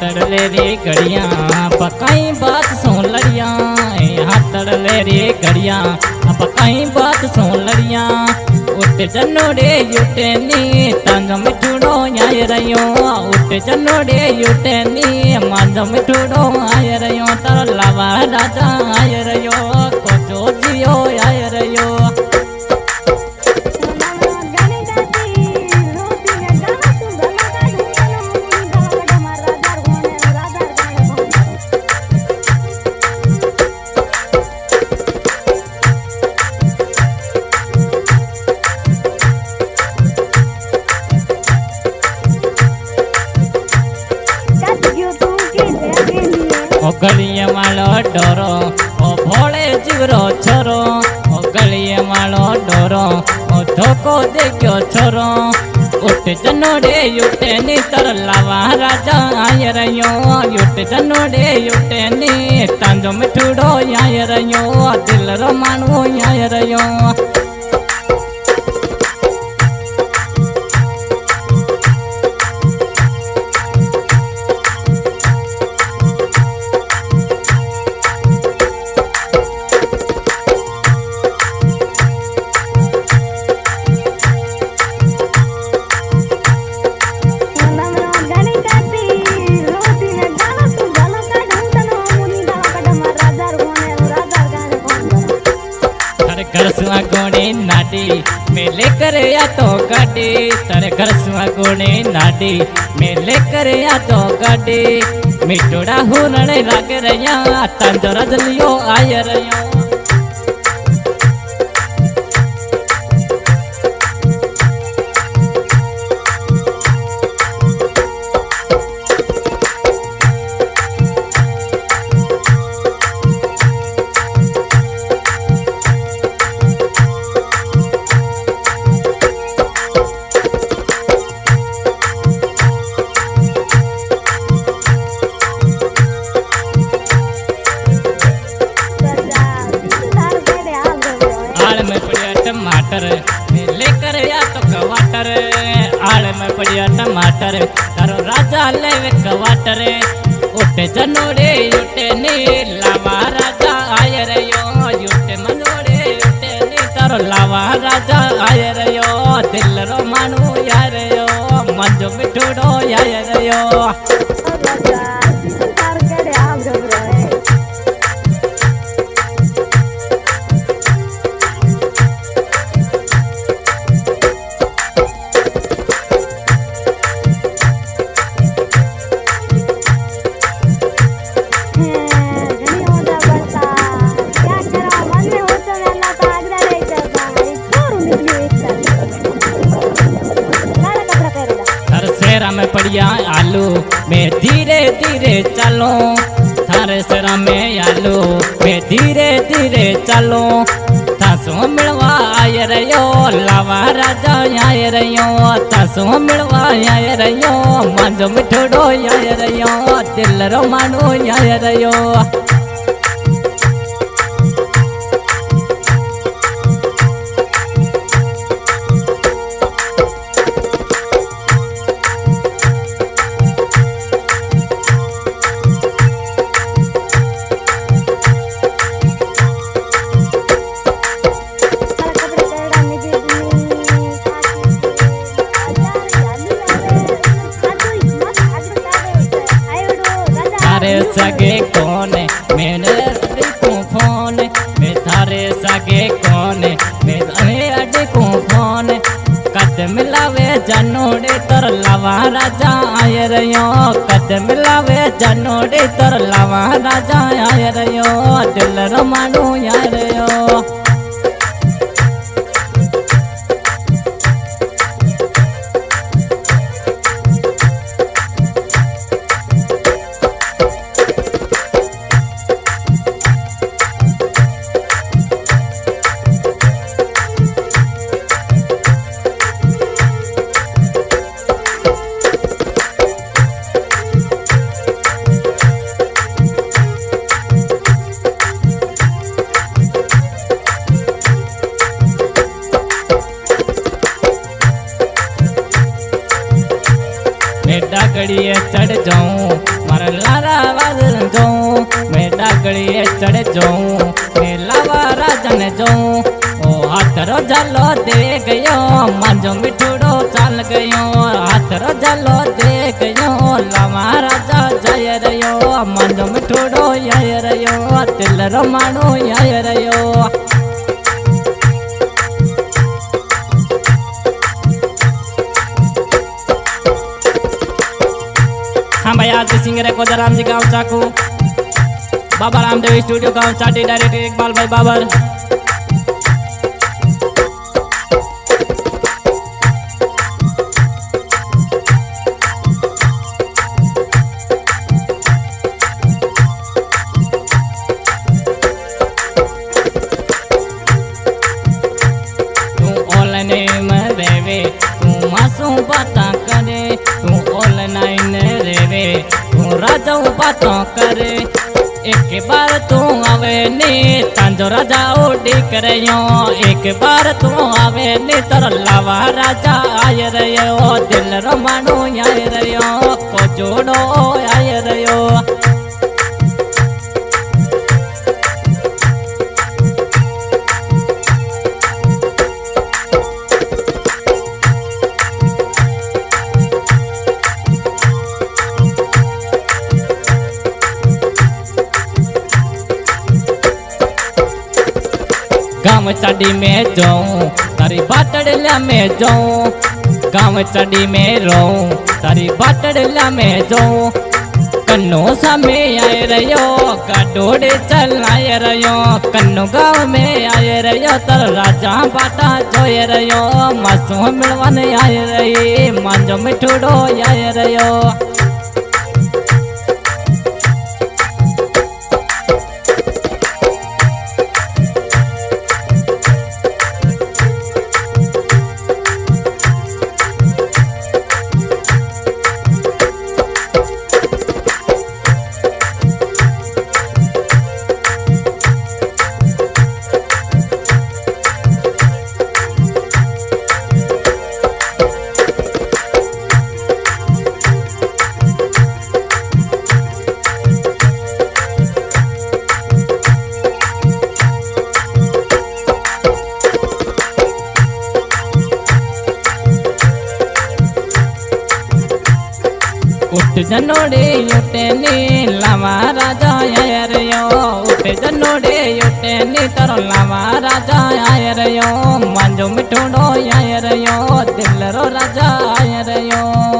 तड़ले रे घड़िया पकाई बात सुन लड़िया, यहाँ तड़ले रे घड़िया पकाई बात सुन लड़िया। उठ जनोड़े युटे नी तांजो मिठूड़ो आय रहियो, उठ जनोड़े युटे नी मांजो मिठूड़ो आय रहियो। तारो लावा राजा आय रहियो, कोचो जियो आय रहियो। गलिए मालो डोरो ओ भोले जीवरो छोरो, ओ गलिए मालो डोरो ओ धोको देखो छोरो। उठ जनोड़े युटे नी तर लावा राजा आय रहियो, उठ जनोड़े युटे नी तांजो मिठूड़ो आय रहियो, दिल रो मानवो आय रहियो। घर सुआ गोने नाडी मैं लेकर या तो गाड़ी, तेरे घर सुआ गोने नाडी मैं लेकर या तो गाड़ी। मिठोड़ा हुरने लाग रहा तांजो रजलियो आय रहियो। टमाटर लेकर या तो कवाटर, आड़ में पड़िया टमाटर तारो राजा लेवे कवाटर। उठ जनोड़े युटे नी लावा राजा आय रहियो, युटे मनोड़े युटे नी तारो लावा राजा आय रहियो, दिल रो मानू आय रहियो, मंजो मिठूड़ो आय रहियो। में पड़िया आलू मैं धीरे धीरे चलो, थारे सरा में आलू मैं धीरे धीरे चलो। तासो मिलवा आय रहियो लावा राजा आय रहियो, तासो मिलवा आय रहियो मांजो मिठोड़ो आय रहियो, दिल रो मानो आय रहियो। थारे सगे कौन मैंने अड्डे फोन, मैं थारे सगे कौन मैं अड्डे को फोन। कद मिलावे जनोड़े तर लावा राजा आय रहियो, कद मिलावे जनोड़े तर लावा राजा आय रहियो, दिल रो मानू आय रहियो। डागड़िए चढ़ जाऊं मारा जाऊं ने लावा राजा ने जाऊं ओ हाथरो झालो दे गयो मांजो मिठूड़ो चाल गयो हाथरो झालो दे गयो लावा राजा जय रयो मांजो मिठूड़ो आय रयो तिलरो माणो आय रयो। हाँ भाई आज सिंगर है कोदाराम जी गाँव चाकू बाबा रामदेव स्टूडियो गाँव चाटी डायरेक्टर इकबाल भाई बाबर। तू ऑनलाइन में रेवे तू मासूम बाता करे तू ऑनलाइन रेवे तू राजा बातों करे एक बार तू आवे नी तांजो राजा उड़ी करयो एक बार तू आवे नी तर लावा राजा आय रयो दिल रो मानो आय रयो को जोड़ो आय रयो। गाँव चढ़ी में जाऊं तारी बाटड़ला में जाऊं गाँव चढ़ी में रहूं तारी बाटड़ला में जाऊं कन्नो सामे आए रयो गाडोड़े चलाए रयो कन्नो गाँव में आए रयो तर राजा बाटा जोए रयो मासू मिलवन आए रही मांजो मिठूड़ो आए रयो। उठ जनोड़े उठे नी लावा राजा आय रयो उठ जनोड़े उठे नी तर लावा राजा आय रयो मांजो मिठूड़ो आय रयो दिल रो राजा आय रयो।